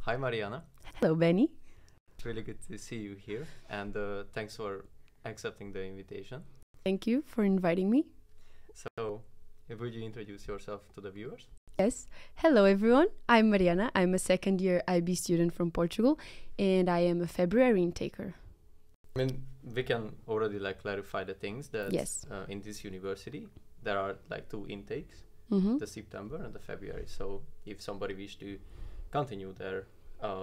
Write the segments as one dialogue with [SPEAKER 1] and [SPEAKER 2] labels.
[SPEAKER 1] Hi, Mariana.
[SPEAKER 2] Hello, Benny.
[SPEAKER 1] It's really good to see you here, and thanks for accepting the invitation.
[SPEAKER 2] Thank you for inviting me.
[SPEAKER 1] So, would you introduce yourself to the viewers?
[SPEAKER 2] Yes. Hello, everyone. I'm Mariana. I'm a second year IB student from Portugal, and I am a February intaker.
[SPEAKER 1] I mean, we can already clarify the things that
[SPEAKER 2] Yes.
[SPEAKER 1] In this university there are two intakes,
[SPEAKER 2] Mm-hmm.
[SPEAKER 1] the September and the February. So, if somebody wish to continue their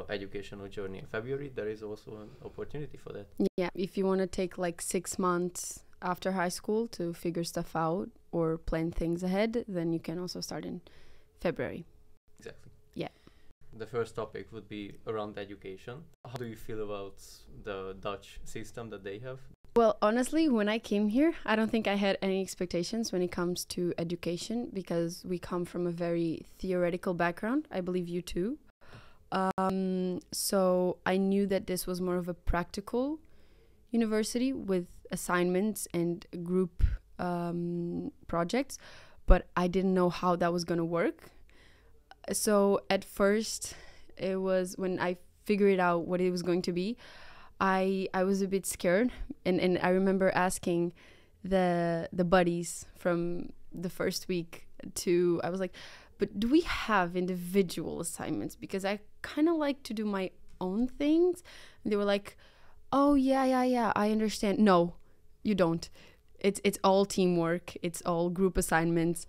[SPEAKER 1] educational journey in February, there is also an opportunity for that.
[SPEAKER 2] Yeah, if you want to take 6 months after high school to figure stuff out or plan things ahead, then you can also start in February.
[SPEAKER 1] Exactly.
[SPEAKER 2] Yeah.
[SPEAKER 1] The first topic would be around education. How do you feel about the Dutch system that they have?
[SPEAKER 2] Well, honestly, when I came here, I don't think I had any expectations when it comes to education because we come from a very theoretical background. I believe you too. So I knew that this was more of a practical university with assignments and group projects, but I didn't know how that was going to work. So at first, it was when I figured out what it was going to be, I was a bit scared, and I remember asking the buddies from the first week I was like, but do we have individual assignments? Because I kind of like to do my own things. And they were like, oh, yeah, I understand. No, you don't. It's all teamwork. It's all group assignments.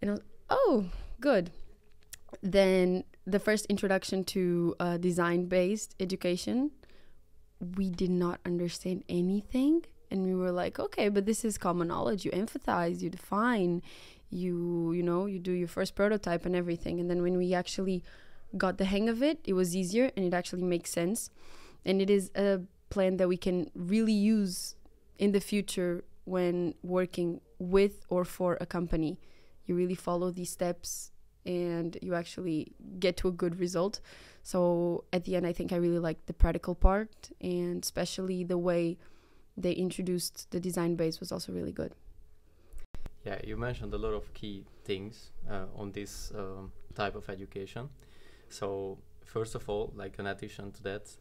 [SPEAKER 2] And I was, oh, good. Then the first introduction to design-based education, we did not understand anything. And we were like, okay, but this is common knowledge. You empathize, you define, you do your first prototype and everything. And then when we actually got the hang of it, it was easier and it actually makes sense. And it is a plan that we can really use in the future when working with or for a company. You really follow these steps and you actually get to a good result. So at the end, I think I really liked the practical part, and especially the way they introduced the design base was also really good.
[SPEAKER 1] Yeah, you mentioned a lot of key things on this type of education. So first of all, in addition to that,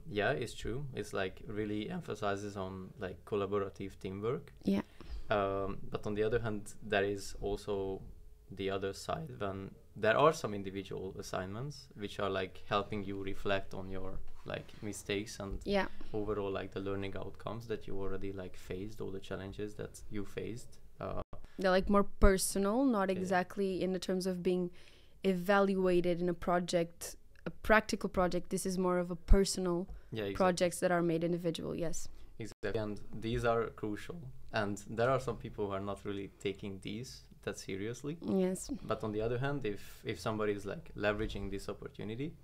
[SPEAKER 1] yeah, it's true. It's really emphasizes on collaborative teamwork.
[SPEAKER 2] Yeah.
[SPEAKER 1] But on the other hand, there is also the other side when there are some individual assignments which are helping you reflect on your mistakes and
[SPEAKER 2] Yeah.
[SPEAKER 1] overall the learning outcomes that you already faced, all the challenges that you faced.
[SPEAKER 2] They're more personal, not exactly in the terms of being evaluated in a project, a practical project. This is more of a personal projects that are made individual. Yes.
[SPEAKER 1] Exactly. And these are crucial. And there are some people who are not really taking these that seriously.
[SPEAKER 2] Yes.
[SPEAKER 1] But on the other hand, if somebody is leveraging this opportunity,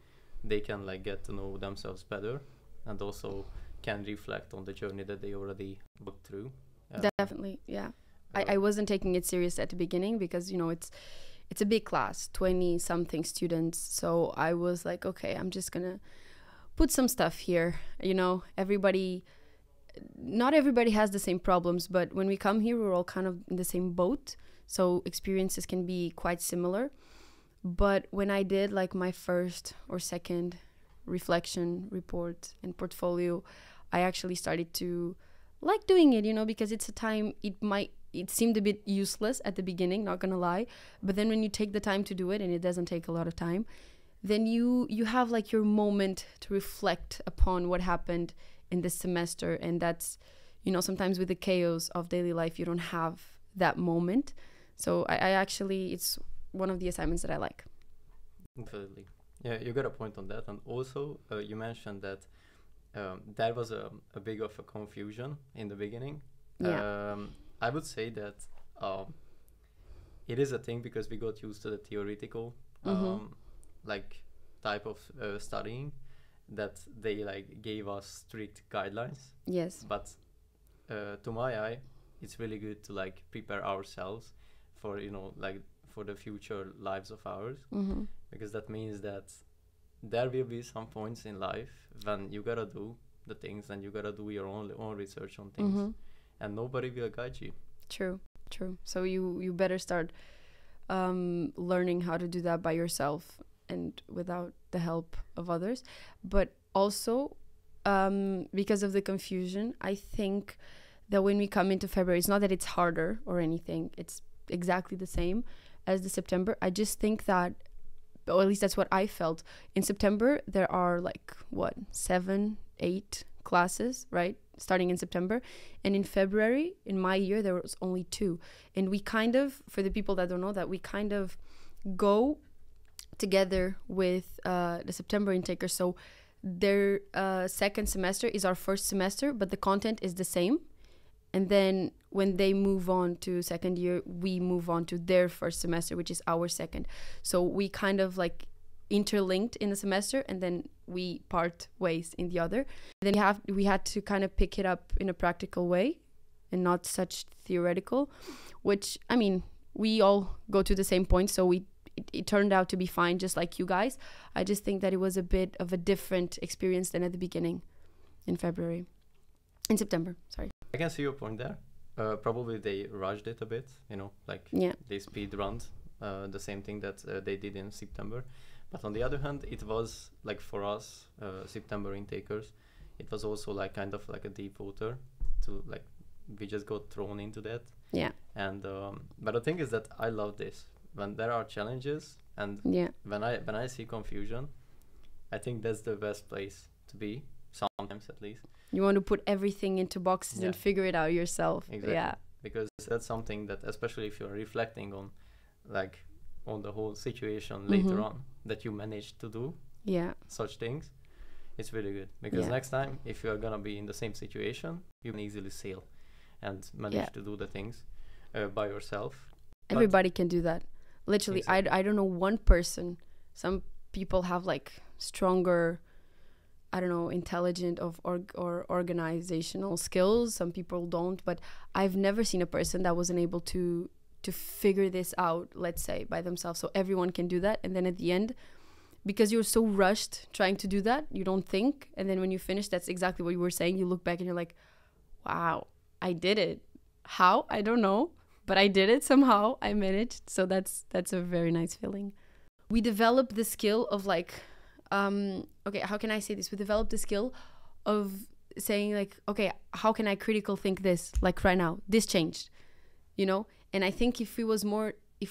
[SPEAKER 1] they can get to know themselves better and also can reflect on the journey that they already walked through.
[SPEAKER 2] Definitely, yeah. I wasn't taking it serious at the beginning because, it's a big class, 20-something students. So I was like, okay, I'm just going to put some stuff here. Not everybody has the same problems, but when we come here, we're all kind of in the same boat. So experiences can be quite similar. But when I did my first or second reflection report and portfolio, I actually started to like doing it, because it's a time it seemed a bit useless at the beginning, not gonna lie. But then when you take the time to do it, and it doesn't take a lot of time, then you have your moment to reflect upon what happened in this semester. And that's, sometimes with the chaos of daily life, you don't have that moment. So I actually, it's one of the assignments that I like.
[SPEAKER 1] Absolutely. Yeah, you got a point on that. And also, you mentioned that there was a big of a confusion in the beginning.
[SPEAKER 2] Yeah.
[SPEAKER 1] I would say that it is a thing because we got used to the theoretical type of studying, that they gave us strict guidelines.
[SPEAKER 2] Yes.
[SPEAKER 1] But to my eye, it's really good to prepare ourselves for for the future lives of ours, because that means that there will be some points in life when you gotta do the things and you gotta do your own research on things, and nobody will guide you.
[SPEAKER 2] True. So you better start learning how to do that by yourself and without the help of others. But also, because of the confusion, I think that when we come into February, it's not that it's harder or anything. It's exactly the same as the September. I just think that, or at least that's what I felt. In September, there are like, 7, 8 classes, right? Starting in September. And in February, in my year, there was only 2. And we kind of, for the people that don't know that, we kind of go together with the September intakers. So their second semester is our first semester, but the content is the same. And then when they move on to second year, we move on to their first semester, which is our second. So we kind of like interlinked in the semester, and then we part ways in the other. And then we had to kind of pick it up in a practical way and not such theoretical, which, I mean, we all go to the same point. So it turned out to be fine, just like you guys. I just think that it was a bit of a different experience than at the beginning in September, sorry.
[SPEAKER 1] I can see your point there. Probably they rushed it a bit, like they speed run the same thing that they did in September. But on the other hand, it was like for us, September intakers, it was also like kind of like a deep water to like, we just got thrown into that.
[SPEAKER 2] Yeah.
[SPEAKER 1] And but the thing is that I love this when there are challenges, and when I see confusion, I think that's the best place to be, sometimes at least.
[SPEAKER 2] You want to put everything into boxes and figure it out yourself.
[SPEAKER 1] Exactly.
[SPEAKER 2] Yeah.
[SPEAKER 1] Because that's something that, especially if you're reflecting on, like, on the whole situation later on, that you managed to do such things, it's really good. Because next time, if you're gonna be in the same situation, you can easily sail and manage to do the things by yourself.
[SPEAKER 2] Everybody can do that. Literally, exactly. I don't know one person. Some people have like stronger, I don't know, intelligent or organizational skills. Some people don't, but I've never seen a person that wasn't able to figure this out, let's say, by themselves. So everyone can do that. And then at the end, because you're so rushed trying to do that, you don't think. And then when you finish, that's exactly what you were saying. You look back and you're like, wow, I did it. How? I don't know. But I did it somehow. I managed. So that's a very nice feeling. We developed the skill of like, okay, how can I say this? We developed the skill of saying like, okay, how can I critical think this? Like right now, this changed, And I think if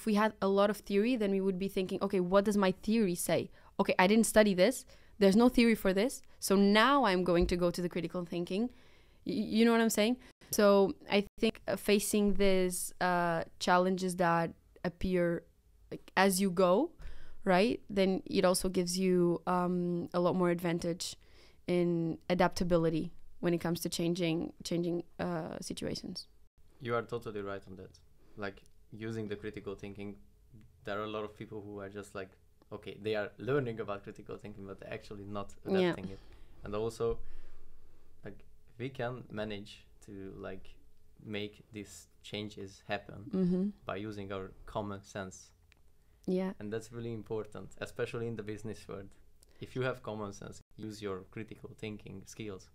[SPEAKER 2] we had a lot of theory, then we would be thinking, okay, what does my theory say? Okay, I didn't study this. There's no theory for this. So now I'm going to go to the critical thinking. You know what I'm saying? So I think facing these challenges that appear like, as you go, right? Then it also gives you a lot more advantage in adaptability when it comes to changing situations.
[SPEAKER 1] You are totally right on that. Like using the critical thinking, there are a lot of people who are just like, okay, they are learning about critical thinking, but they're actually not adapting it. And also, like, we can manage to like make these changes happen by using our common sense.
[SPEAKER 2] Yeah.
[SPEAKER 1] And that's really important, especially in the business world. If you have common sense, use your critical thinking skills.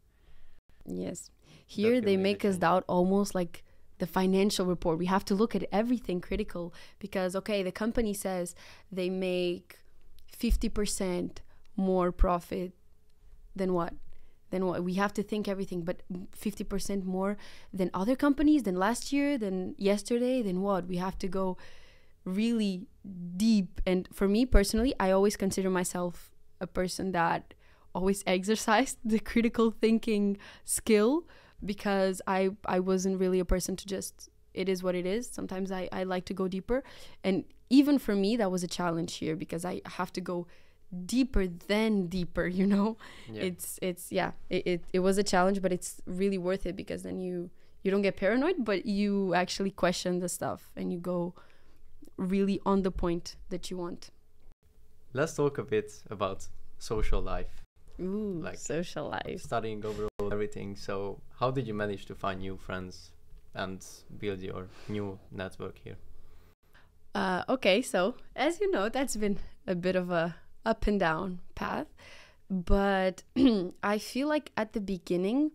[SPEAKER 2] Yes. Here they make us doubt almost like the financial report. We have to look at everything critical because, okay, the company says they make 50% more profit than what? We have to think everything, but 50% more than other companies, than last year, than yesterday, then what? We have to go really deep. And for me personally, I always consider myself a person that always exercised the critical thinking skill because I wasn't really a person to just, it is what it is. Sometimes I like to go deeper. And even for me, that was a challenge here because I have to go deeper than deeper, It was a challenge, but it's really worth it because then you don't get paranoid, but you actually question the stuff and you go really on the point that you want.
[SPEAKER 1] Let's talk a bit about social life.
[SPEAKER 2] Ooh, like social life,
[SPEAKER 1] studying overall, everything. So how did you manage to find new friends and build your new network here?
[SPEAKER 2] Okay, so as you know, that's been a bit of a up and down path, but I feel like at the beginning,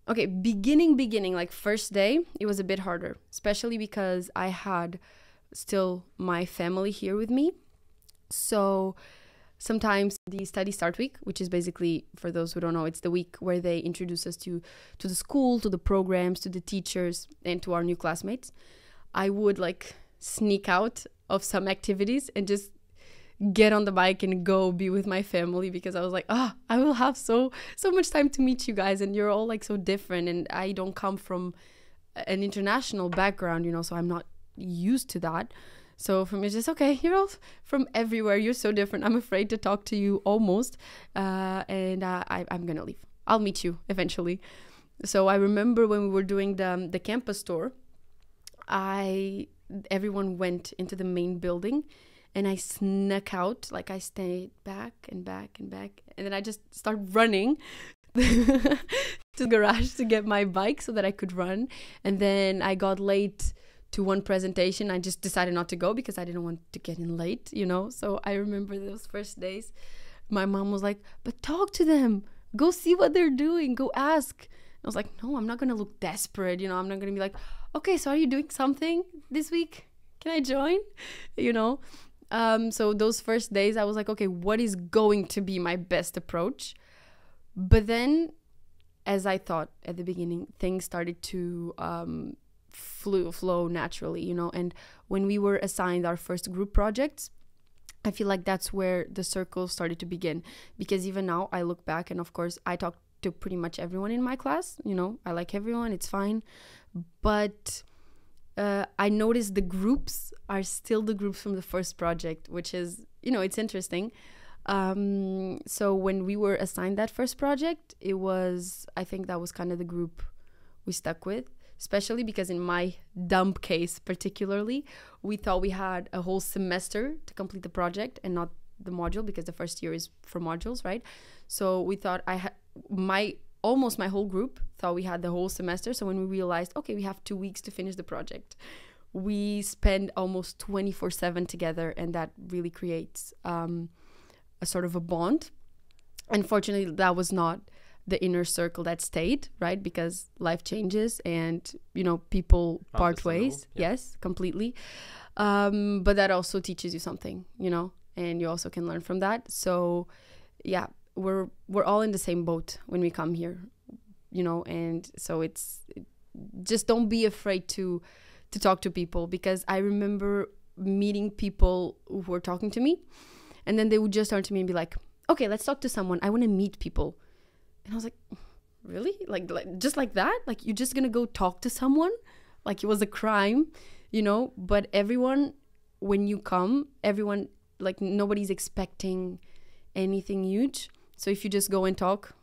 [SPEAKER 2] like first day, it was a bit harder, especially because I had still my family here with me, So sometimes the study start week, which is basically, for those who don't know, it's the week where they introduce us to the school, to the programs, to the teachers, and to our new classmates. I would like sneak out of some activities and just get on the bike and go be with my family, because I was like, I will have so much time to meet you guys, and you're all like so different, and I don't come from an international background, you know, so I'm not used to that. So for me, it's just, okay, you're all from everywhere. You're so different. I'm afraid to talk to you almost. I'm going to leave. I'll meet you eventually. So I remember when we were doing the campus tour, everyone went into the main building and I snuck out. Like I stayed back and back and back. And then I just started running to the garage to get my bike so that I could run. And then I got late to one presentation. I just decided not to go because I didn't want to get in late, you know. So I remember those first days, my mom was like, but talk to them, go see what they're doing, go ask. I was like, no, I'm not gonna look desperate, you know. I'm not gonna be like, okay, so are you doing something this week, can I join, you know. So those first days I was like, okay, what is going to be my best approach? But then, as I thought at the beginning, things started to flow naturally, you know. And when we were assigned our first group projects, I feel like that's where the circle started to begin, because even now I look back and of course I talk to pretty much everyone in my class, you know, I like everyone, it's fine, but I noticed the groups are still the groups from the first project, which is, you know, it's interesting. So when we were assigned that first project, I think that was kind of the group we stuck with, especially because in my dump case particularly, we thought we had a whole semester to complete the project and not the module, because the first year is for modules, right? So we thought almost my whole group thought we had the whole semester. So when we realized, okay, we have 2 weeks to finish the project, we spend almost 24/7 together, and that really creates a sort of a bond. Unfortunately, that was not the inner circle that stayed, right? Because life changes and, you know, people part ways. Yeah. Yes, completely. But that also teaches you something, you know, and you also can learn from that. So yeah, we're all in the same boat when we come here, you know. And so just don't be afraid to talk to people, because I remember meeting people who were talking to me, and then they would just turn to me and be like, okay, let's talk to someone, I want to meet people. And I was like, really? Like just like that? Like, you're just gonna go talk to someone? Like it was a crime, you know? But everyone, when you come, everyone, like, nobody's expecting anything huge. So if you just go and talk,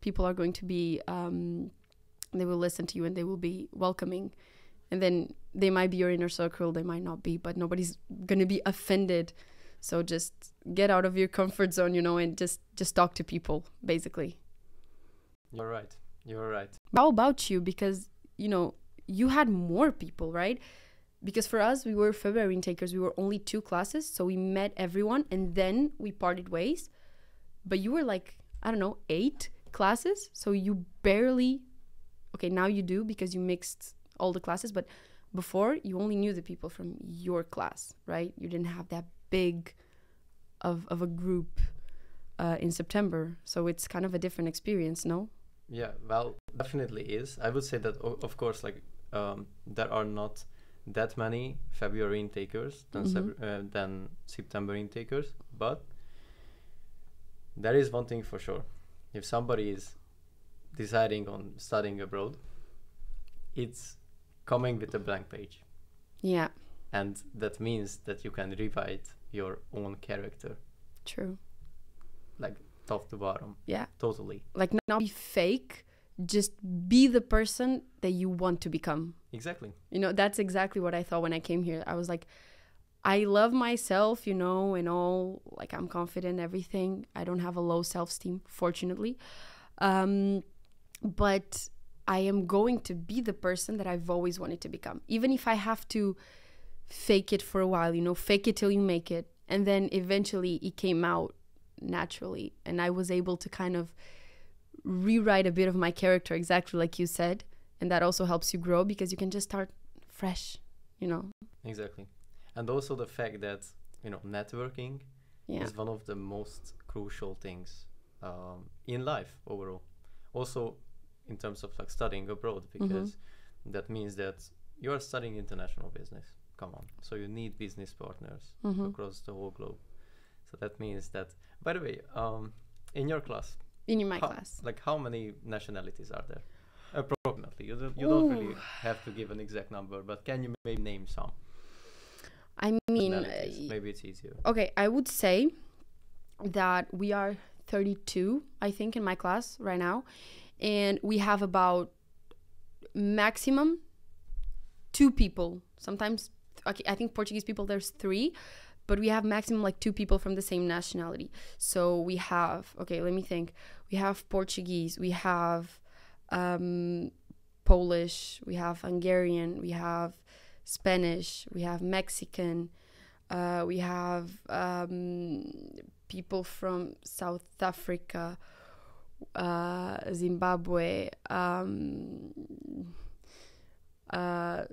[SPEAKER 2] people are going to be, they will listen to you and they will be welcoming. And then they might be your inner circle, they might not be, but nobody's gonna be offended. So just get out of your comfort zone, you know, and just talk to people, basically. You're right. How about you? Because, you know, you had more people, right? Because for us, we were February intakers. We were only 2 classes. So we met everyone and then we parted ways. But you were like, I don't know, 8 classes. So you barely, okay, now you do because you mixed all the classes. But before, you only knew the people from your class, right? You didn't have that big of a group in September. So it's kind of a different experience, no?
[SPEAKER 1] Yeah, well, definitely is. I would say that, of course, like there are not that many February intakers than September intakers, but there is one thing for sure. If somebody is deciding on studying abroad, it's coming with a blank page.
[SPEAKER 2] Yeah.
[SPEAKER 1] And that means that you can rewrite your own character.
[SPEAKER 2] True.
[SPEAKER 1] Like top to bottom.
[SPEAKER 2] Yeah.
[SPEAKER 1] Totally.
[SPEAKER 2] Like, not be fake, just be the person that you want to become.
[SPEAKER 1] Exactly.
[SPEAKER 2] You know, that's exactly what I thought when I came here. I was like, I love myself, you know, and all, like, I'm confident, everything. I don't have a low self-esteem, fortunately. But I am going to be the person that I've always wanted to become. Even if I have to fake it for a while, you know, fake it till you make it. And then eventually it came out naturally. And I was able to kind of rewrite a bit of my character, exactly like you said. And that also helps you grow because you can just start fresh, you know.
[SPEAKER 1] Exactly. And also the fact that, you know, networking is one of the most crucial things in life overall. Also, in terms of like studying abroad, because that means that you are studying international business. Come on. So you need business partners across the whole globe. So that means that, by the way, in your class,
[SPEAKER 2] in my class,
[SPEAKER 1] like how many nationalities are there? Approximately. You don't really have to give an exact number, but can you maybe name some?
[SPEAKER 2] I mean,
[SPEAKER 1] maybe it's easier.
[SPEAKER 2] Okay, I would say that we are 32, I think, in my class right now. And we have about maximum 2 people. Sometimes, okay, I think Portuguese people, there's 3. But we have maximum like 2 people from the same nationality. So we have, okay, let me think. We have Portuguese, we have Polish, we have Hungarian, we have Spanish, we have Mexican, we have people from South Africa, Zimbabwe,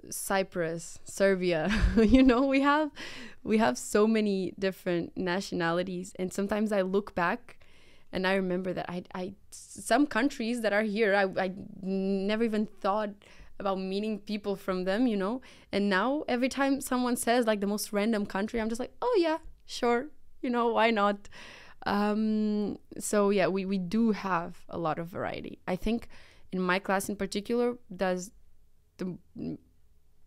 [SPEAKER 2] Cyprus, Serbia. You know, we have so many different nationalities, and sometimes I look back and I remember that I some countries that are here, I never even thought about meeting people from them, you know. And now every time someone says like the most random country, I'm just like, oh yeah, sure, you know, why not? So yeah, we do have a lot of variety. I think in my class in particular,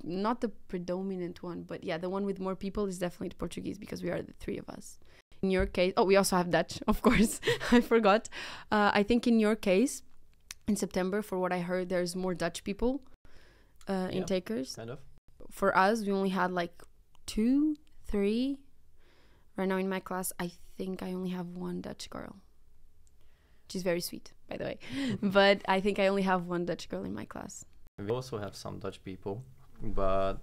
[SPEAKER 2] not the predominant one, but yeah, the one with more people is definitely the Portuguese, because we are the 3 of us. In your case, we also have Dutch, of course. I forgot. I think in your case, in September, for what I heard, there's more Dutch people intakers.
[SPEAKER 1] Kind of.
[SPEAKER 2] For us, we only had like 2, 3. Right now in my class, I think I only have 1 Dutch girl. She's very sweet, by the way. But I think I only have 1 Dutch girl in my class.
[SPEAKER 1] We also have some Dutch people, but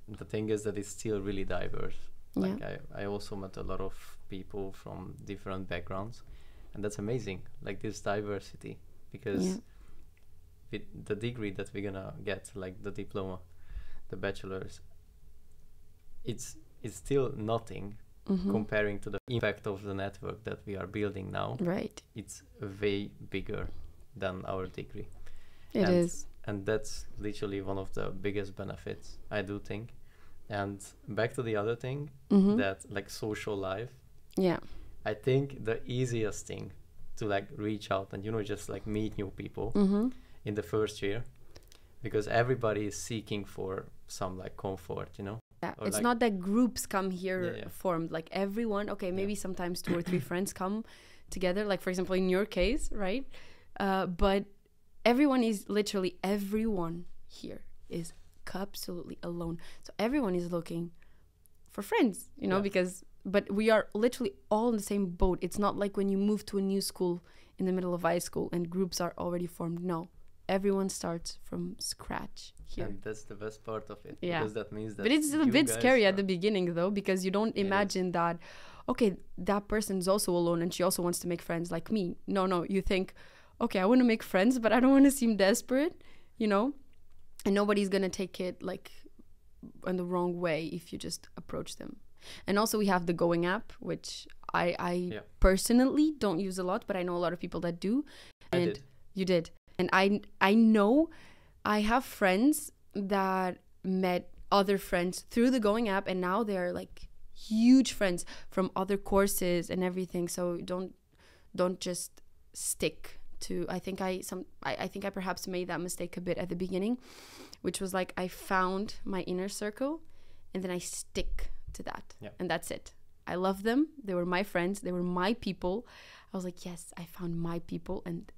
[SPEAKER 1] the thing is that it's still really diverse. Like I also met a lot of people from different backgrounds, and that's amazing, like this diversity, because with the degree that we're gonna get, like the diploma, the bachelor's, it's still nothing comparing to the impact of the network that we are building now.
[SPEAKER 2] Right.
[SPEAKER 1] It's way bigger than our degree.
[SPEAKER 2] It is.
[SPEAKER 1] And that's literally one of the biggest benefits, I do think. And back to the other thing, that like social life. Yeah. I think the easiest thing to like reach out and, you know, just like meet new people in the first year, because everybody is seeking for some like comfort, you know.
[SPEAKER 2] Yeah, it's like, not that groups come here formed, like everyone, okay, maybe sometimes 2 or 3 friends come together, like for example in your case, right? But everyone is literally, everyone here is absolutely alone. So everyone is looking for friends, you know, but we are literally all in the same boat. It's not like when you move to a new school in the middle of high school and groups are already formed. No, everyone starts from scratch here.
[SPEAKER 1] And that's the best part of it. Yeah. Because that means that.
[SPEAKER 2] But it's a bit scary at the beginning though, because you don't imagine that, okay, that person is also alone and she also wants to make friends like me. No, you think, okay, I want to make friends, but I don't want to seem desperate, you know? And nobody's going to take it like in the wrong way if you just approach them. And also we have the Going app, which I personally don't use a lot, but I know a lot of people that do. And I did. You did. And I know I have friends that met other friends through the Going app, and now they're like huge friends from other courses and everything. So don't just stick to, I think I perhaps made that mistake a bit at the beginning, which was like I found my inner circle and then I stick to that. And that's it. I love them. They were my friends. They were my people. I was like, yes, I found my people, and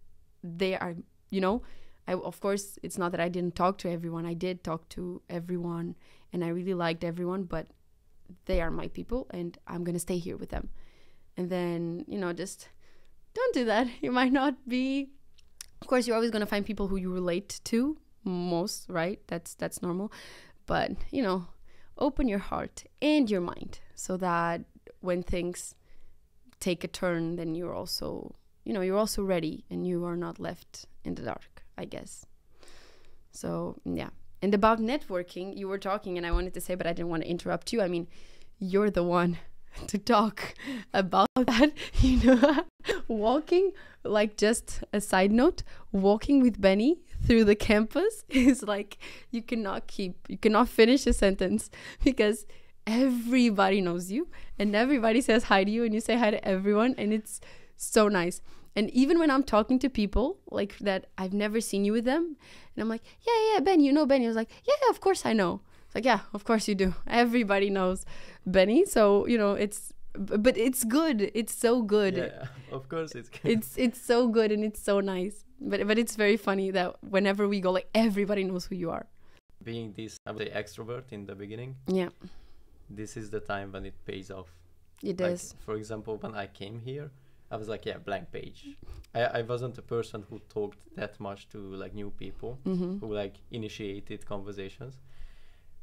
[SPEAKER 2] they are, you know, of course, it's not that I didn't talk to everyone. I did talk to everyone and I really liked everyone, but they are my people and I'm going to stay here with them. And then, you know, just don't do that. You might not be, of course, you're always going to find people who you relate to most, right? That's normal. But, you know, open your heart and your mind so that when things take a turn, then you're also, you know, you're also ready and you are not left in the dark, I guess. So, yeah. And about networking, you were talking and I wanted to say, but I didn't want to interrupt you. I mean, you're the one to talk about that, walking, like, just a side note, walking with Benny through the campus is like, you cannot finish a sentence, because everybody knows you and everybody says hi to you and you say hi to everyone, and it's so nice. And even when I'm talking to people like that, I've never seen you with them, and I'm like, yeah, Benny, you know Benny? I was like, yeah, of course I know. It's like, yeah, of course you do. Everybody knows Benny. So, but it's good. It's so good.
[SPEAKER 1] Yeah, of course it's good.
[SPEAKER 2] It's so good, and it's so nice. But it's very funny that whenever we go, like, everybody knows who you are.
[SPEAKER 1] Being this, I would say, extrovert in the beginning.
[SPEAKER 2] Yeah.
[SPEAKER 1] This is the time when it pays off.
[SPEAKER 2] It
[SPEAKER 1] like,
[SPEAKER 2] does.
[SPEAKER 1] For example, when I came here, I was like, yeah, blank page. I wasn't a person who talked that much to like new people, who like initiated conversations.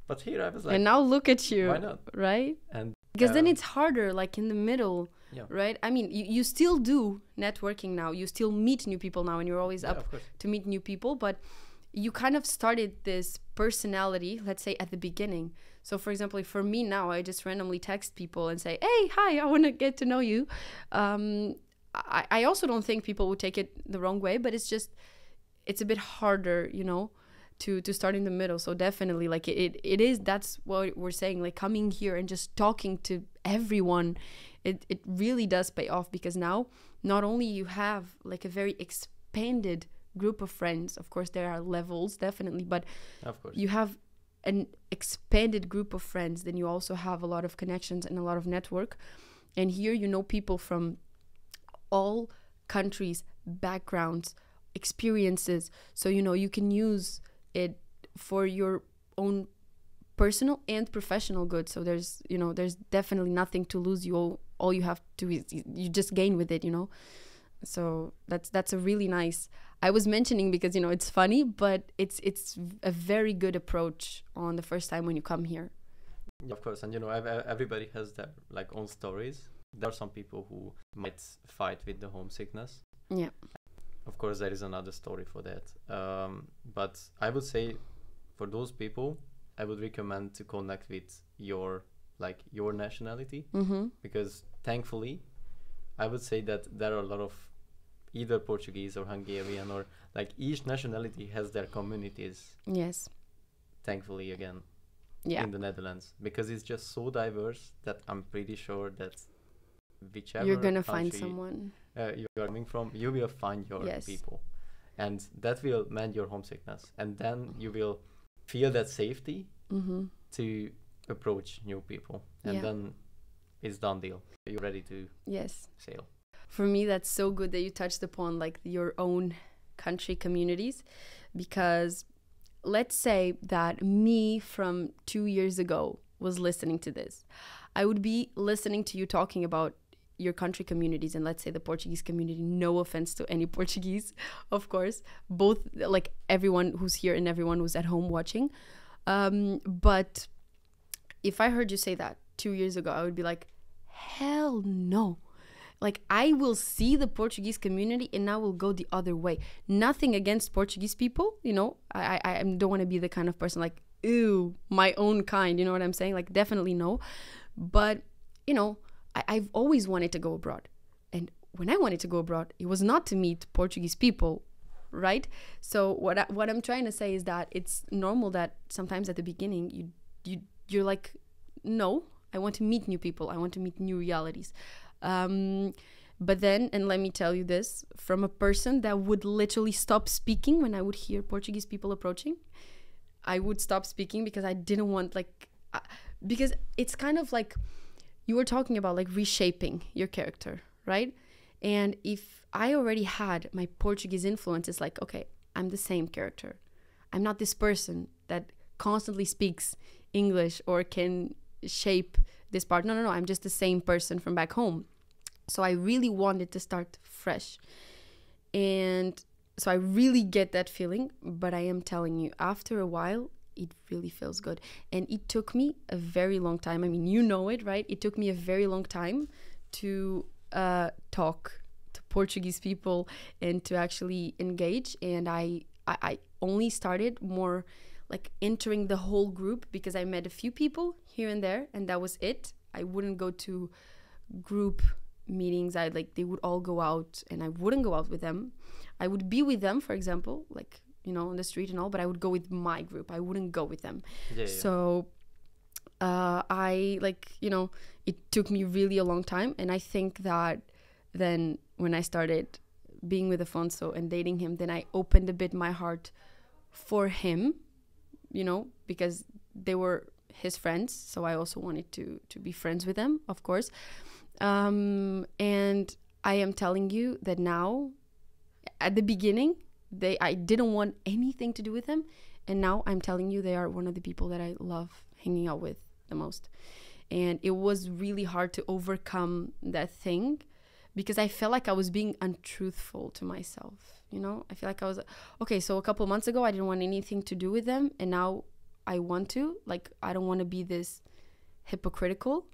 [SPEAKER 1] But here I was like,
[SPEAKER 2] and now look at you.
[SPEAKER 1] Why not?
[SPEAKER 2] Right?
[SPEAKER 1] And
[SPEAKER 2] because then it's harder, like in the middle,
[SPEAKER 1] yeah.
[SPEAKER 2] Right? I mean, you still do networking now. You still meet new people now, and you're always up to meet new people. But you kind of started this personality, let's say, at the beginning. So, for example, for me now, I just randomly text people and say, hey, hi, I want to get to know you. I also don't think people would take it the wrong way, but it's a bit harder, to start in the middle. So definitely, like, it is, that's what we're saying, like, coming here and just talking to everyone, it really does pay off, because now not only you have like a very expanded group of friends, of course there are levels, definitely, but
[SPEAKER 1] of course you
[SPEAKER 2] have an expanded group of friends, then you also have a lot of connections and a lot of network. And here people from all countries, backgrounds, experiences, so you can use it for your own personal and professional good. So there's definitely nothing to lose. All you have to is you just gain with it, so that's a really nice, I was mentioning, because it's funny, but it's a very good approach on the first time when you come here.
[SPEAKER 1] Yeah, of course. And everybody has their like own stories. There are some people who might fight with the homesickness.
[SPEAKER 2] Yeah,
[SPEAKER 1] of course there is another story for that, but I would say for those people I would recommend to connect with your nationality, because thankfully I would say that there are a lot of either Portuguese or Hungarian, or like each nationality has their communities.
[SPEAKER 2] Yes.
[SPEAKER 1] Thankfully, again,
[SPEAKER 2] yeah,
[SPEAKER 1] in the Netherlands, because it's just so diverse that I'm pretty sure that whichever
[SPEAKER 2] you're gonna find someone
[SPEAKER 1] you're coming from, you will find your people, and that will mend your homesickness, and then you will feel that safety to approach new people, and then it's done deal. You're ready to sail.
[SPEAKER 2] For me, that's so good that you touched upon like your own country communities, because let's say that me from 2 years ago was listening to this. I would be listening to you talking about your country communities, and let's say the Portuguese community, no offense to any Portuguese, of course, both like everyone who's here and everyone who's at home watching. But if I heard you say that 2 years ago, I would be like, hell no. Like, I will see the Portuguese community and I will go the other way. Nothing against Portuguese people, I don't want to be the kind of person like, ew, my own kind, you know what I'm saying? Like, definitely no. But, I've always wanted to go abroad. And when I wanted to go abroad, it was not to meet Portuguese people, right? So what I'm trying to say is that it's normal that sometimes at the beginning, you're like, no, I want to meet new people. I want to meet new realities. But then, and let me tell you this, from a person that would literally stop speaking when I would hear Portuguese people approaching, I would stop speaking because I didn't want because it's kind of like you were talking about like reshaping your character, right? And if I already had my Portuguese influence, it's like, okay, I'm the same character. I'm not this person that constantly speaks English or can shape this part. No, I'm just the same person from back home. So I really wanted to start fresh. And so I really get that feeling, but I am telling you, after a while, it really feels good. And it took me a very long time. I mean, you know it, right? It took me a very long time to talk to Portuguese people and to actually engage. And I only started more like entering the whole group because I met a few people here and there, and that was it. I wouldn't go to group meetings. They would all go out and I wouldn't go out with them. I would be with them, for example, like, you know, on the street and all, but I would go with my group. I wouldn't go with them. So I, like, you know, it took me really a long time. And I think that then when I started being with Afonso and dating him, then I opened a bit my heart for him, you know, because they were his friends. So I also wanted to be friends with them, of course. And I am telling you that now, at the beginning, I didn't want anything to do with them. And now I'm telling you, they are one of the people that I love hanging out with the most. And it was really hard to overcome that thing because I felt like I was being untruthful to myself. You know, I feel like I was, okay, so a couple of months ago, I didn't want anything to do with them. And now I want to, like, I don't want to be this hypocritical.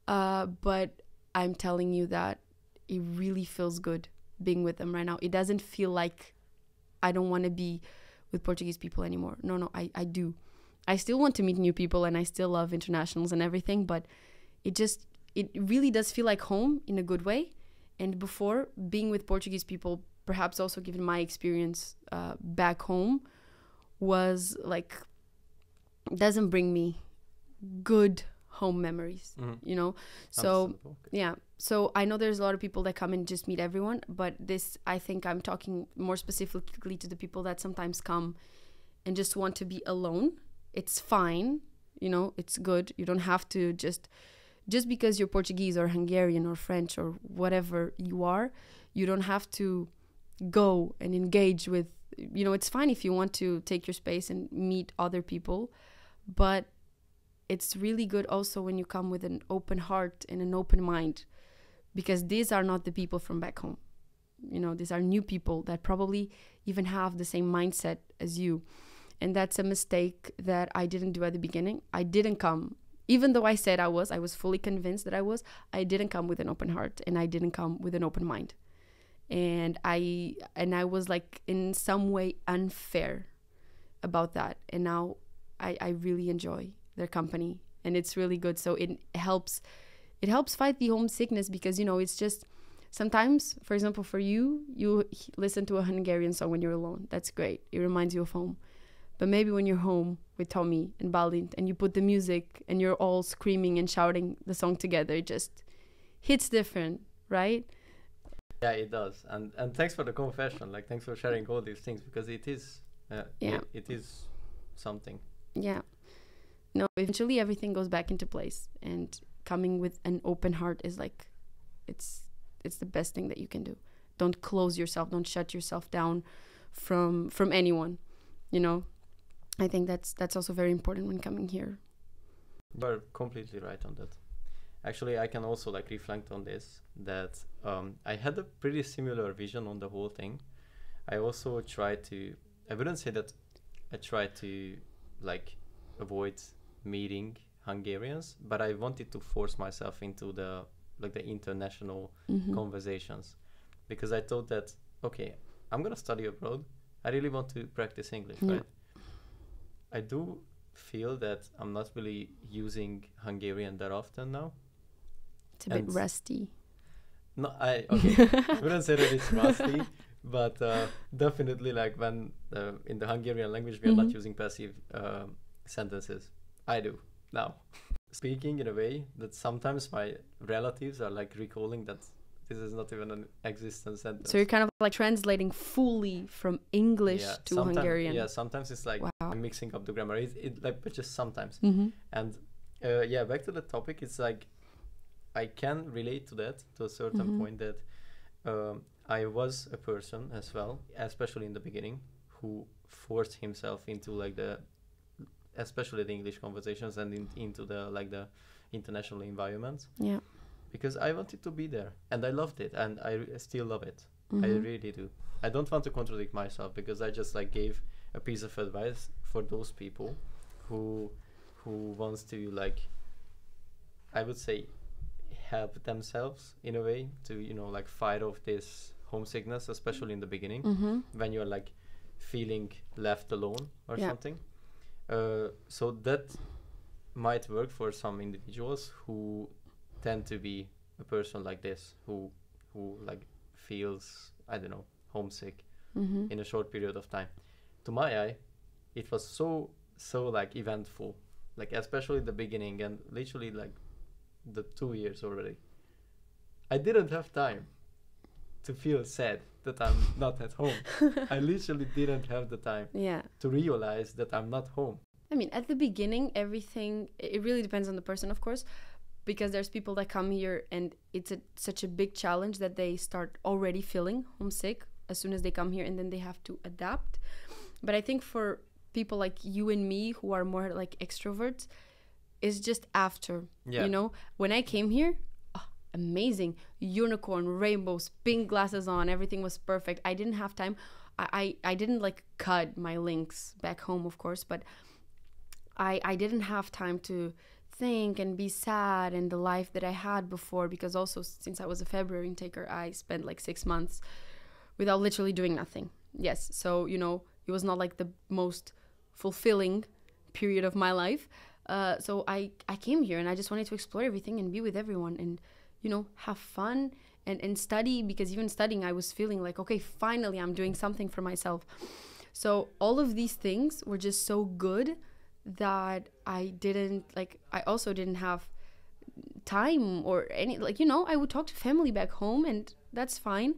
[SPEAKER 2] But I'm telling you that it really feels good being with them right now. It doesn't feel like I don't want to be with Portuguese people anymore. No, I do. I still want to meet new people and I still love internationals and everything, but it really does feel like home in a good way. And before, being with Portuguese people, perhaps also given my experience back home, was like, doesn't bring me good home memories, you know? So, yeah. So I know there's a lot of people that come and just meet everyone, but this, I think I'm talking more specifically to the people that sometimes come and just want to be alone. It's fine, you know, it's good. You don't have to just because you're Portuguese or Hungarian or French or whatever you are, you don't have to go and engage with, you know, it's fine if you want to take your space and meet other people, but it's really good also when you come with an open heart and an open mind, because these are not the people from back home. You know, these are new people that probably even have the same mindset as you. And that's a mistake that I didn't do at the beginning. I didn't come, even though I said I was fully convinced that I didn't come with an open heart and I didn't come with an open mind. And I was like in some way unfair about that. And now I really enjoy their company and it's really good. So it helps fight the homesickness because, you know, it's just sometimes, for example, for you listen to a Hungarian song when you're alone. That's great. It reminds you of home. But maybe when you're home with Tommy and Balint and you put the music and you're all screaming and shouting the song together, it just hits different, right?
[SPEAKER 1] Yeah, it does. And thanks for the confession. Like, thanks for sharing all these things because it is, it is something.
[SPEAKER 2] Yeah. No, eventually everything goes back into place, and coming with an open heart is like, it's the best thing that you can do. Don't close yourself. Don't shut yourself down from anyone, you know. I think that's also very important when coming here.
[SPEAKER 1] You're completely right on that. Actually, I can also like reflect on this, that I had a pretty similar vision on the whole thing. I also tried to, I wouldn't say that I tried to like avoid meeting Hungarians, but I wanted to force myself into the international conversations, because I thought that, okay, I'm going to study abroad. I really want to practice English, right? I do feel that I'm not really using Hungarian that often now.
[SPEAKER 2] It's a bit rusty.
[SPEAKER 1] No, I wouldn't say that it's rusty, but definitely like when in the Hungarian language we are not using passive sentences. I do now. Speaking in a way that sometimes my relatives are like recalling that this is not even an existent sentence.
[SPEAKER 2] So you're kind of like translating fully from English to Hungarian.
[SPEAKER 1] Yeah, sometimes it's like I'm mixing up the grammar. But just sometimes. And back to the topic, it's like I can relate to that to a certain point, that I was a person as well, especially in the beginning, who forced himself into like especially the English conversations and into the international environments.
[SPEAKER 2] Yeah.
[SPEAKER 1] Because I wanted to be there and I loved it and I still love it. I really do. I don't want to contradict myself, because I just like gave a piece of advice for those people who wants to like, I would say, help themselves in a way to, you know, like fight off this homesickness, especially in the beginning when you're like feeling left alone or something. So that might work for some individuals who tend to be a person like this, who like feels, I don't know, homesick in a short period of time. To my eye, it was so like eventful, like especially the beginning and literally like the 2 years already. I didn't have time to feel sad that I'm not at home. I literally didn't have the time to realize that I'm not home.
[SPEAKER 2] I mean, at the beginning, everything, it really depends on the person, of course, because there's people that come here and it's such a big challenge that they start already feeling homesick as soon as they come here, and then they have to adapt. But I think for people like you and me who are more like extroverts, it's just after, you know, when I came here, amazing, unicorn, rainbows, pink glasses on, everything was perfect. I didn't have time. I didn't like cut my links back home, of course, but I didn't have time to think and be sad in the life that I had before, because also since I was a February intaker, I spent like 6 months without literally doing nothing. Yes, so, you know, it was not like the most fulfilling period of my life. So I came here and I just wanted to explore everything and be with everyone and, you know, have fun and study, because even studying I was feeling like, okay, finally I'm doing something for myself. So all of these things were just so good that I also didn't have time or any, like, you know, I would talk to family back home and that's fine,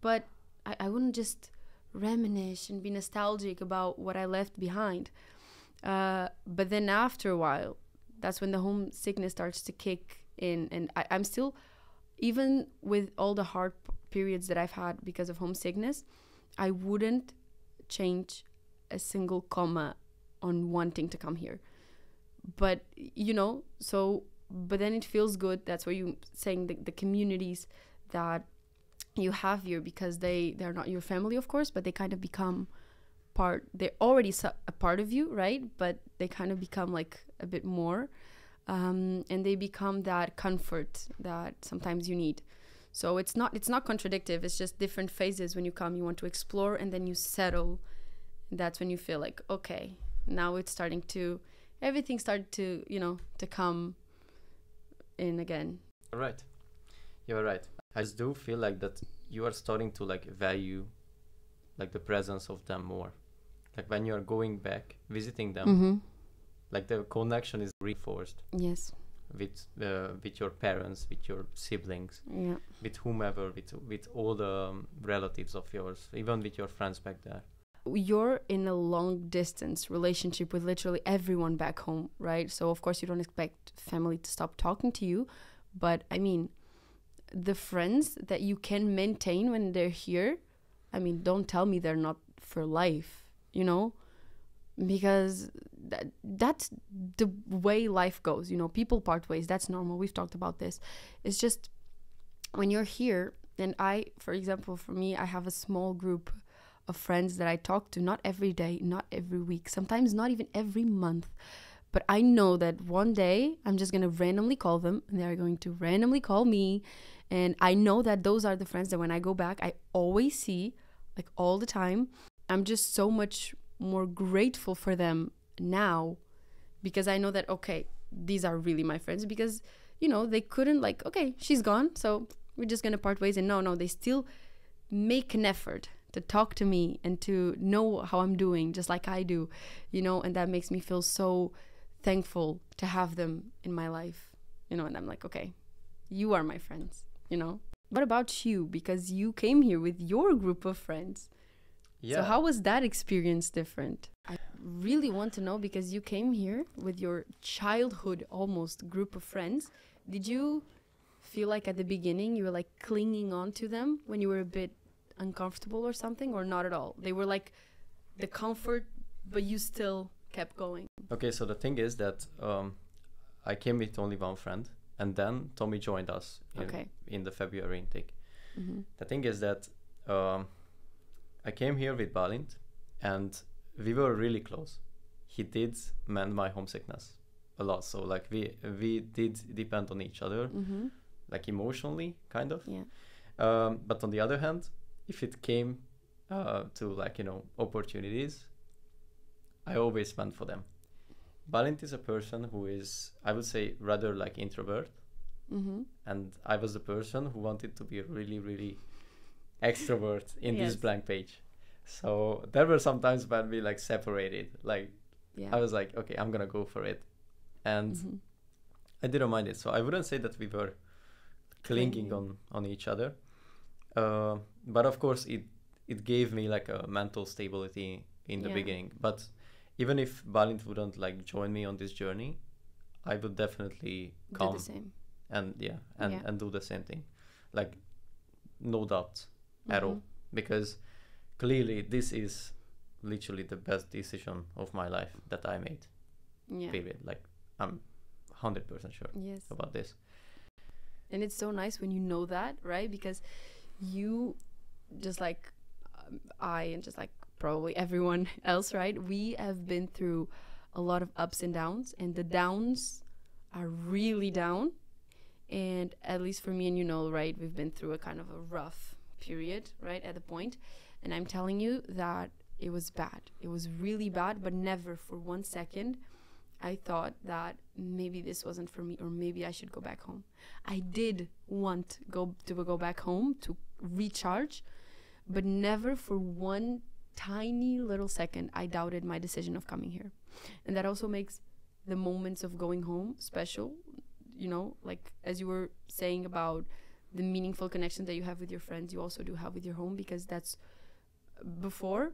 [SPEAKER 2] but I wouldn't just reminisce and be nostalgic about what I left behind. But then after a while, that's when the homesickness starts to kick in, and I'm still, even with all the hard periods that I've had because of homesickness, I wouldn't change a single comma on wanting to come here. But, you know, so, but then it feels good. That's where you saying the communities that you have here, because they're not your family, of course, but they kind of become part, they're already a part of you, right? But they kind of become like a bit more, and they become that comfort that sometimes you need. So it's not contradictive, it's just different phases. When you come, you want to explore, and then you settle. That's when you feel like, okay, now it's starting to, everything started to, you know, to come in again.
[SPEAKER 1] Right, you're right. I just do feel like that you are starting to like value like the presence of them more. Like when you're going back, visiting them, like the connection is reinforced.
[SPEAKER 2] Yes.
[SPEAKER 1] With your parents, with your siblings, with whomever, with all the relatives of yours, even with your friends back there.
[SPEAKER 2] You're in a long distance relationship with literally everyone back home, right? So of course you don't expect family to stop talking to you, but I mean, the friends that you can maintain when they're here, I mean, don't tell me they're not for life, you know, because that's the way life goes, you know. People part ways, that's normal, we've talked about this. It's just when you're here, and I, for example, for me, I have a small group of friends that I talk to, not every day, not every week, sometimes not even every month, but I know that one day I'm just going to randomly call them and they're going to randomly call me. And I know that those are the friends that when I go back, I always see, like all the time. I'm just so much more grateful for them now, because I know that, okay, these are really my friends, because, you know, they couldn't like, okay, she's gone, so we're just going to part ways. And no, they still make an effort to talk to me and to know how I'm doing, just like I do, you know, and that makes me feel so thankful to have them in my life, you know, and I'm like, okay, you are my friends, you know. What about you? Because you came here with your group of friends. Yeah. So how was that experience different? I really want to know, because you came here with your childhood almost group of friends. Did you feel like at the beginning you were like clinging on to them when you were a bit uncomfortable or something, or not at all? They were like the comfort, but you still kept going.
[SPEAKER 1] Okay, so the thing is that I came with only one friend, and then Tommy joined us in the February intake. The thing is that I came here with Balint, and we were really close. He did mend my homesickness a lot, so like we did depend on each other, like emotionally, kind of.
[SPEAKER 2] Yeah.
[SPEAKER 1] But on the other hand, if it came to like, you know, opportunities, I always went for them, Balint is a person who is, I would say, rather like introvert. And I was the person who wanted to be really, really extrovert in this blank page. So there were some times when we like separated. Like I was like, okay, I'm gonna go for it, and I didn't mind it. So I wouldn't say that we were clinging on each other, but of course it gave me like a mental stability in the beginning. But even if Balint wouldn't like join me on this journey, I would definitely come.
[SPEAKER 2] Do the same.
[SPEAKER 1] And and do the same thing, like no doubt at all, because clearly this is literally the best decision of my life that I made. Period. Like I'm 100% sure about this.
[SPEAKER 2] And it's so nice when you know that, right? Because you, just like I and just like probably everyone else, right? We have been through a lot of ups and downs, and the downs are really down. And at least for me and right, we've been through a kind of a rough period, right, at the point. And I'm telling you that it was bad. It was really bad, but never for 1 second I thought that maybe this wasn't for me, or maybe I should go back home. I did want to go back home to recharge, but never for one tiny little second I doubted my decision of coming here. And that also makes the moments of going home special. Like as you were saying about the meaningful connections that you have with your friends, you also do have with your home, because that's before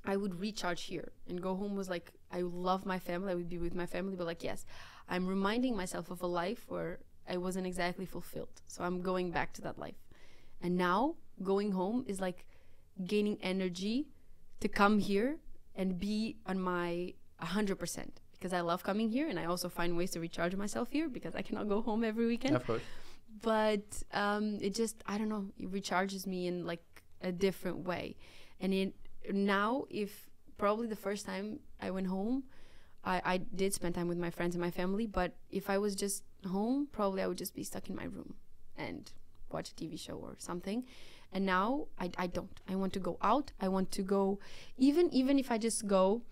[SPEAKER 2] I would recharge here and go home was like, I love my family, I would be with my family, but like, yes, I'm reminding myself of a life where I wasn't exactly fulfilled. So I'm going back to that life. And now going home is like gaining energy to come here and be on my 100%. Because I love coming here, and I also find ways to recharge myself here because I cannot go home every weekend.
[SPEAKER 1] Of course.
[SPEAKER 2] But it just, I don't know, it recharges me in like a different way. And now, if probably the first time I went home, I did spend time with my friends and my family, but if I was just home, probably I would just be stuck in my room and watch a TV show or something. And now I don't. I want to go out. I want to go, even if I just go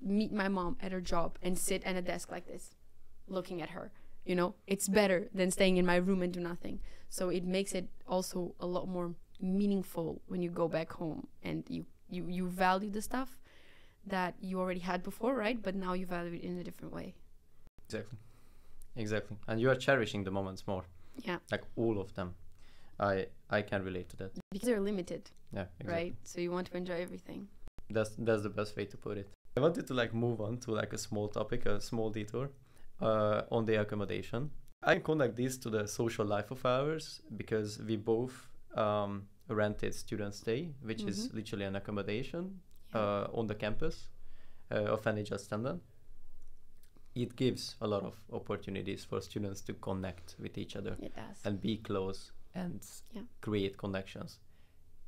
[SPEAKER 2] meet my mom at her job and sit at a desk like this looking at her, it's better than staying in my room and do nothing. So it makes it also a lot more meaningful when you go back home and you value the stuff that you already had before, right? But now you value it in a different way.
[SPEAKER 1] Exactly. And you are cherishing the moments more.
[SPEAKER 2] Yeah,
[SPEAKER 1] like all of them. I can relate to that
[SPEAKER 2] because they're limited.
[SPEAKER 1] Yeah, exactly.
[SPEAKER 2] Right, so you want to enjoy everything.
[SPEAKER 1] That's the best way to put it. I wanted to like move on to like a small topic, a small detour on the accommodation. I connect this to the social life of ours because we both rented student stay, which is literally an accommodation on the campus of NHS Standard. It gives a lot of opportunities for students to connect with each other.
[SPEAKER 2] It does.
[SPEAKER 1] And be close and create connections.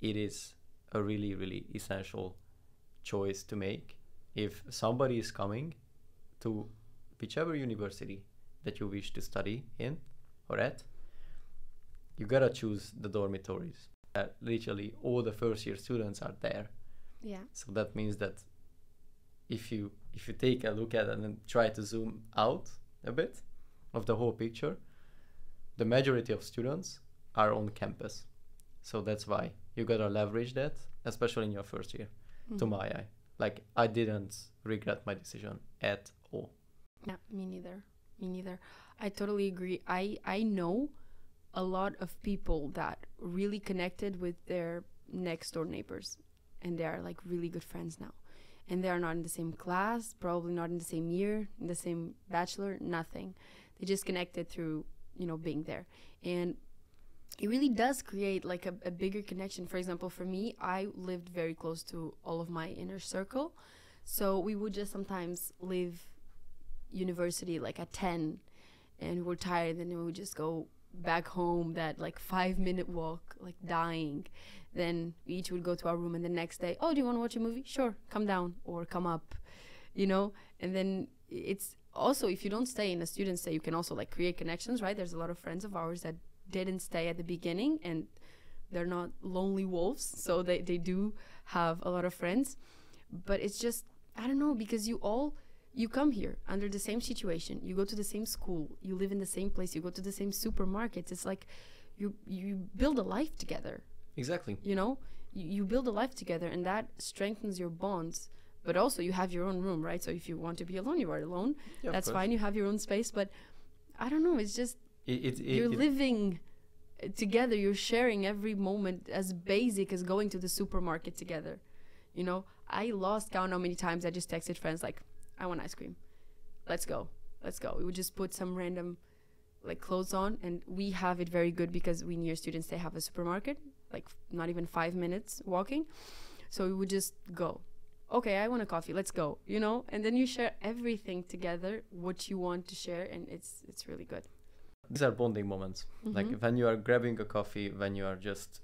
[SPEAKER 1] It is a really, really essential choice to make. If somebody is coming to whichever university that you wish to study in or at, you gotta choose the dormitories. Literally all the first year students are there.
[SPEAKER 2] Yeah.
[SPEAKER 1] So that means that if you take a look at it and try to zoom out a bit of the whole picture, the majority of students are on campus. So that's why you gotta leverage that, especially in your first year, to my eye. Like, I didn't regret my decision at all.
[SPEAKER 2] Yeah, me neither. I totally agree. I know a lot of people that really connected with their next door neighbors, and they are like really good friends now. And they are not in the same class, probably not in the same year, in the same bachelor, nothing. They just connected through, being there. And it really does create like a bigger connection. For example, for me, I lived very close to all of my inner circle. So we would just sometimes leave university like at 10 and we were tired, and then we would just go back home, that like 5-minute walk, like dying. Then we each would go to our room, and the next day, oh, do you want to watch a movie? Sure, come down or come up, And then it's also, if you don't stay in a student stay, you can also like create connections, right? There's a lot of friends of ours that didn't stay at the beginning, and they're not lonely wolves, so they do have a lot of friends. But it's just, I don't know, because you all you come here under the same situation, you go to the same school, you live in the same place, you go to the same supermarkets. It's like you build a life together.
[SPEAKER 1] Exactly.
[SPEAKER 2] You know, you build a life together, and that strengthens your bonds. But also you have your own room, right? So if you want to be alone, you are alone. Yeah, that's fine. You have your own space. But I don't know. It's just you're living together. You're sharing every moment, as basic as going to the supermarket together. You know, I lost count how many times I just texted friends like, I want ice cream. Let's go. Let's go. We would just put some random like clothes on, and we have it very good because we near students, they have a supermarket, like not even 5 minutes walking. So we would just go. Okay, I want a coffee. Let's go. You know, and then you share everything together, what you want to share, and it's really good.
[SPEAKER 1] These are bonding moments. Like when you are grabbing a coffee, when you are just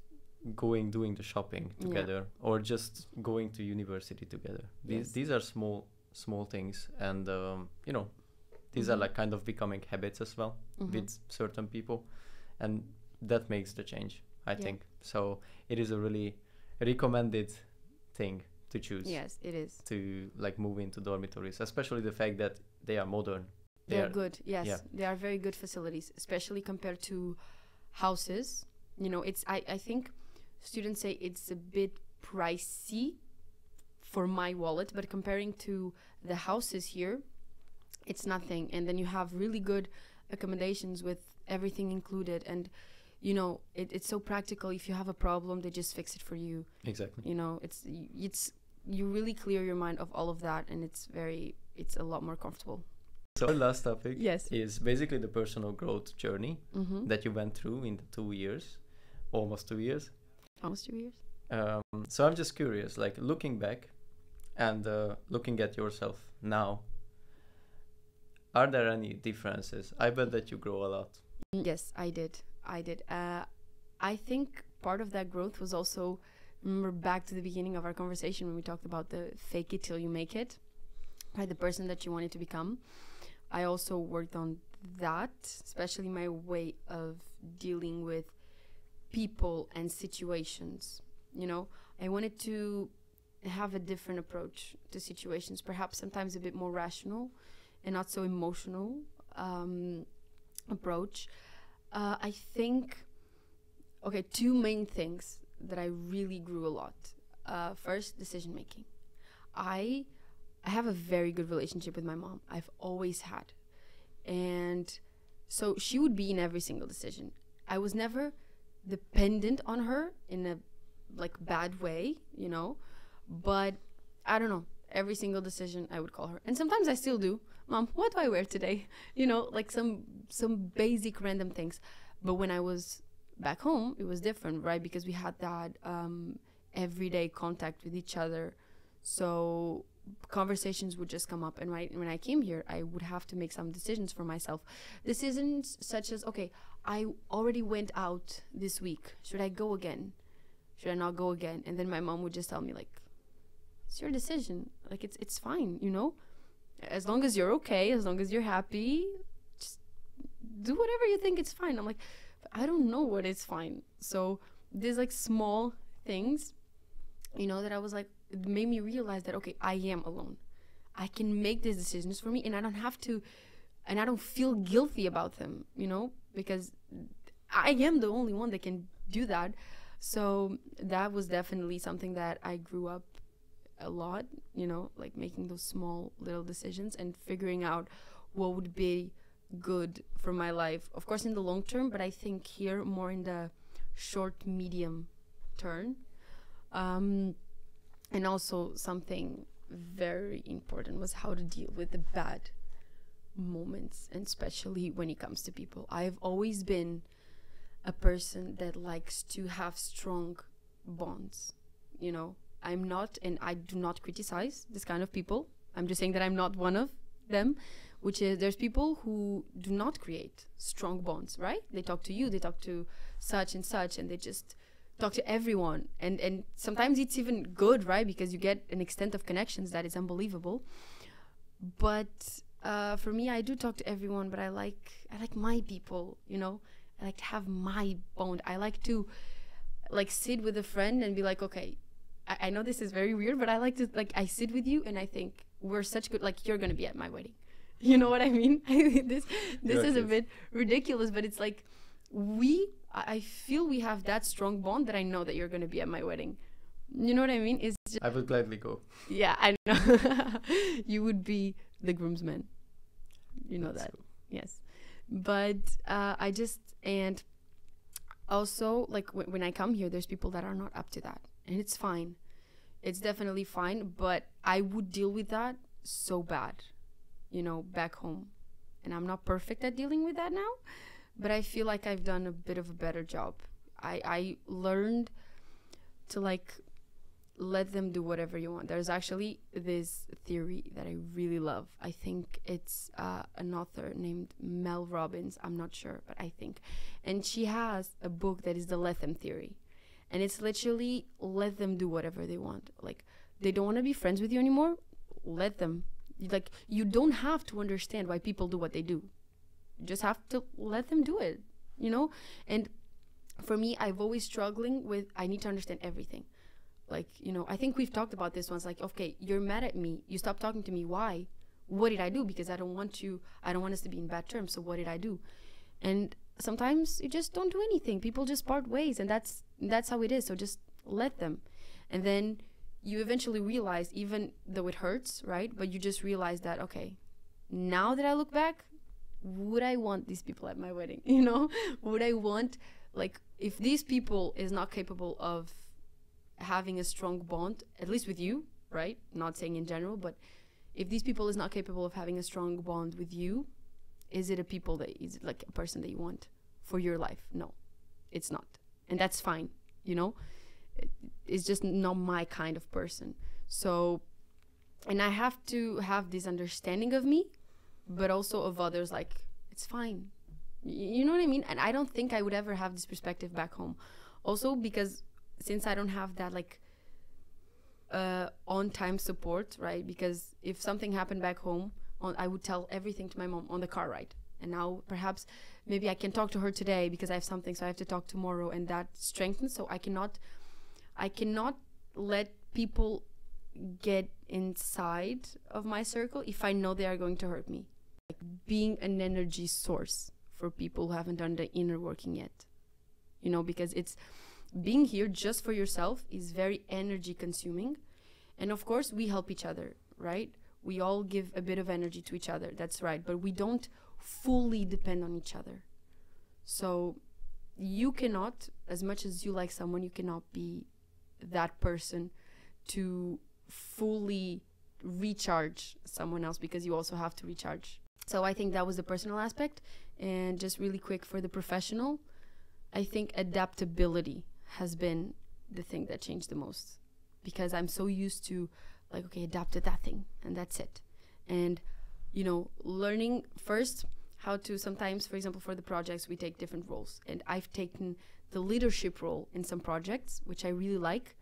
[SPEAKER 1] doing the shopping together, or just going to university together. These are small things, and you know, these are like kind of becoming habits as well with certain people, and that makes the change, I think. So it is a really recommended thing to choose.
[SPEAKER 2] Yes, it is.
[SPEAKER 1] To like move into dormitories, especially the fact that they are modern.
[SPEAKER 2] They are good. Yes, they are very good facilities, especially compared to houses. You know, it's I think students say it's a bit pricey for my wallet, but comparing to the houses here, it's nothing. And then you have really good accommodations with everything included, and you know, it's so practical. If you have a problem, they just fix it for you.
[SPEAKER 1] Exactly.
[SPEAKER 2] You know, it's you really clear your mind of all of that, and it's a lot more comfortable.
[SPEAKER 1] So our last topic is basically the personal growth journey that you went through in the 2 years, almost 2 years.
[SPEAKER 2] Almost 2 years.
[SPEAKER 1] So I'm just curious, like looking back and looking at yourself now, are there any differences? I bet that you grow a lot.
[SPEAKER 2] Yes, I did. I think part of that growth was also, remember back to the beginning of our conversation when we talked about the fake it till you make it, right? The person that you wanted to become. I also worked on that, especially my way of dealing with people and situations. You know, I wanted to have a different approach to situations, perhaps sometimes a bit more rational and not so emotional approach. I think, okay, two main things that I really grew a lot. First, decision making. I have a very good relationship with my mom. I've always had. And so she would be in every single decision. I was never dependent on her in a like bad way, you know, but I don't know, every single decision I would call her. And sometimes I still do. Mom, what do I wear today? You know, like some basic random things. But when I was back home, it was different, right? Because we had that everyday contact with each other. So conversations would just come up, and right when I came here, I would have to make some decisions for myself. Decisions such as, okay, I already went out this week. Should I go again? Should I not go again? And then my mom would just tell me, like, it's your decision. Like, it's fine, you know? As long as you're okay, as long as you're happy, just do whatever you think it's fine. I'm like, I don't know what is fine. So there's like small things, you know, that I was like, it made me realize that, okay, I am alone. I can make these decisions for me, and I don't have to, and I don't feel guilty about them, you know, because I am the only one that can do that. So that was definitely something that I grew up a lot, you know, like making those small little decisions and figuring out what would be good for my life, of course in the long term, but I think here more in the short medium term. And also something very important was how to deal with the bad moments, and especially when it comes to people. I've always been a person that likes to have strong bonds, you know. I'm not, and I do not criticize this kind of people. I'm just saying that I'm not one of them, which is there's people who do not create strong bonds, right? They talk to you, they talk to such and such, and they just talk to everyone. And sometimes it's even good, right? Because you get an extent of connections that is unbelievable. But for me, I do talk to everyone, but I like my people, you know? I like to have my bond. I like to like sit with a friend and be like, okay, I know this is very weird, but I like to, like, I sit with you and I think we're such good, like, you're gonna be at my wedding. You know what I mean? this is a bit ridiculous, but it's like I feel we have that strong bond that I know that you're gonna be at my wedding. You know what I mean? It's just,
[SPEAKER 1] I would gladly go.
[SPEAKER 2] yeah, I know. You would be the groomsman. You know that.
[SPEAKER 1] Cool.
[SPEAKER 2] Yes. But and also, like, when I come here, there's people that are not up to that. And it's fine. It's definitely fine. But I would deal with that so bad, you know, back home. And I'm not perfect at dealing with that now. But I feel like I've done a bit of a better job. I learned to, like, let them do whatever you want. There's actually this theory that I really love. I think it's an author named Mel Robbins. I'm not sure, but I think. And she has a book that is the let them theory. And it's literally let them do whatever they want. Like, they don't want to be friends with you anymore. Let them. Like, you don't have to understand why people do what they do. You just have to let them do it, you know? And for me, I've always struggling with, I need to understand everything. Like, you know, I think we've talked about this once. Like, okay, you're mad at me. You stopped talking to me. Why? What did I do? Because I don't want us to be in bad terms. So what did I do? And sometimes you just don't do anything. People just part ways, and that's how it is. So just let them. And then you eventually realize, even though it hurts, right? But you just realize that, okay, now that I look back, would I want these people at my wedding? You know, would I want, like, if these people is not capable of having a strong bond, at least with you, right? Not saying in general, but if these people is not capable of having a strong bond with you, is it a person that you want for your life? No, it's not. And that's fine, you know? It's just not my kind of person. So, and I have to have this understanding of me, but also of others, like, it's fine. You know what I mean? And I don't think I would ever have this perspective back home. Also because since I don't have that, like, on-time support, right? Because if something happened back home, I would tell everything to my mom on the car ride. And now perhaps maybe I can talk to her today because I have something, so I have to talk tomorrow, and that strengthens. So I cannot let people get inside of my circle if I know they are going to hurt me. Like, being an energy source for people who haven't done the inner working yet, you know, because it's being here just for yourself is very energy consuming. And of course we help each other, right? We all give a bit of energy to each other, that's right, but we don't fully depend on each other. So you cannot, as much as you like someone, you cannot be that person to fully recharge someone else, because you also have to recharge. So I think that was the personal aspect. And just really quick for the professional, I think adaptability has been the thing that changed the most, because I'm so used to, like, okay, adapt to that thing and that's it. And, you know, learning first how to sometimes, for example, for the projects, we take different roles. And I've taken the leadership role in some projects, which I really like,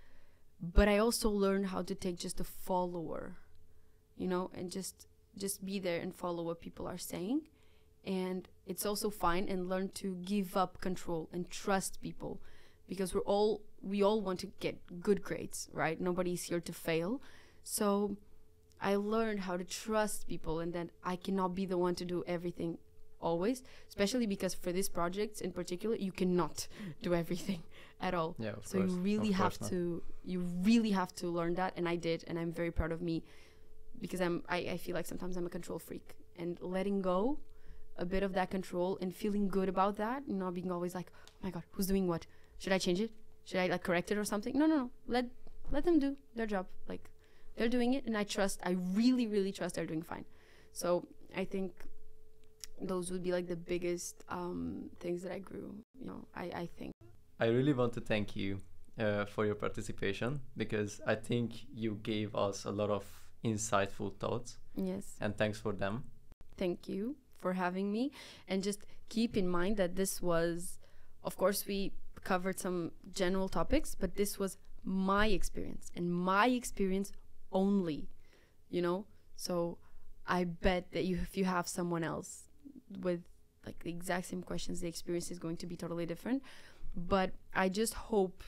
[SPEAKER 2] but I also learned how to take just a follower, you know, and just be there and follow what people are saying. And it's also fine, and learn to give up control and trust people, because we all want to get good grades, right? Nobody's here to fail. So I learned how to trust people, and that I cannot be the one to do everything always, especially because for this project in particular, you cannot do everything at all.
[SPEAKER 1] Yeah, of
[SPEAKER 2] so
[SPEAKER 1] course.
[SPEAKER 2] you really have to learn that, and I did, and I'm very proud of me, because I feel like sometimes I'm a control freak, and letting go a bit of that control and feeling good about that, not being always like, oh my god, who's doing what? Should I change it? Should I, like, correct it or something? No. Let them do their job. Like, they're doing it, and I really, really trust they're doing fine. So I think those would be, like, the biggest things that I grew, you know, I think.
[SPEAKER 1] I really want to thank you for your participation, because I think you gave us a lot of insightful thoughts.
[SPEAKER 2] Yes.
[SPEAKER 1] And thanks for them.
[SPEAKER 2] Thank you for having me. And just keep in mind that this was, of course, we covered some general topics, but this was my experience, and my experience only, you know. So I bet that if you have someone else with, like, the exact same questions, the experience is going to be totally different. But I just hope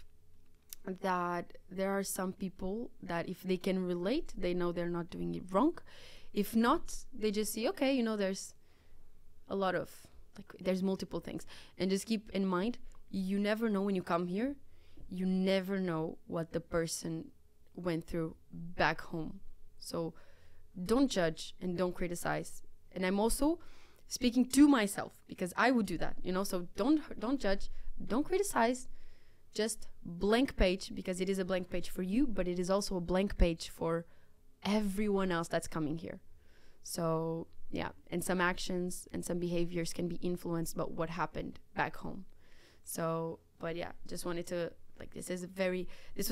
[SPEAKER 2] that there are some people that if they can relate, they know they're not doing it wrong. If not, they just see, okay, you know, there's a lot of, like, there's multiple things. And just keep in mind, you never know when you come here, you never know what the person went through back home. So don't judge and don't criticize. And I'm also speaking to myself, because I would do that, you know. So don't judge, don't criticize. Just blank page, because it is a blank page for you, but it is also a blank page for everyone else that's coming here. So yeah, and some actions and some behaviors can be influenced by what happened back home. So, but yeah, just wanted to, like, this was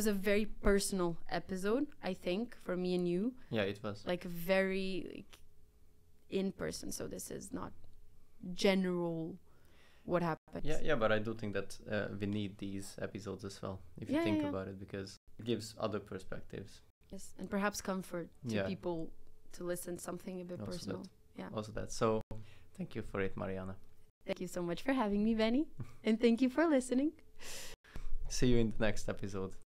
[SPEAKER 2] a very personal episode, I think, for me and you.
[SPEAKER 1] Yeah, it was.
[SPEAKER 2] Like, very, like, in person. So this is not general what happens.
[SPEAKER 1] Yeah, but I do think that we need these episodes as well, if you think about it, because it gives other perspectives.
[SPEAKER 2] Yes, and perhaps comfort to people to listen something a bit
[SPEAKER 1] also
[SPEAKER 2] personal.
[SPEAKER 1] Also that. So thank you for it, Mariana.
[SPEAKER 2] Thank you so much for having me, Benny. And thank you for listening.
[SPEAKER 1] See you in the next episode.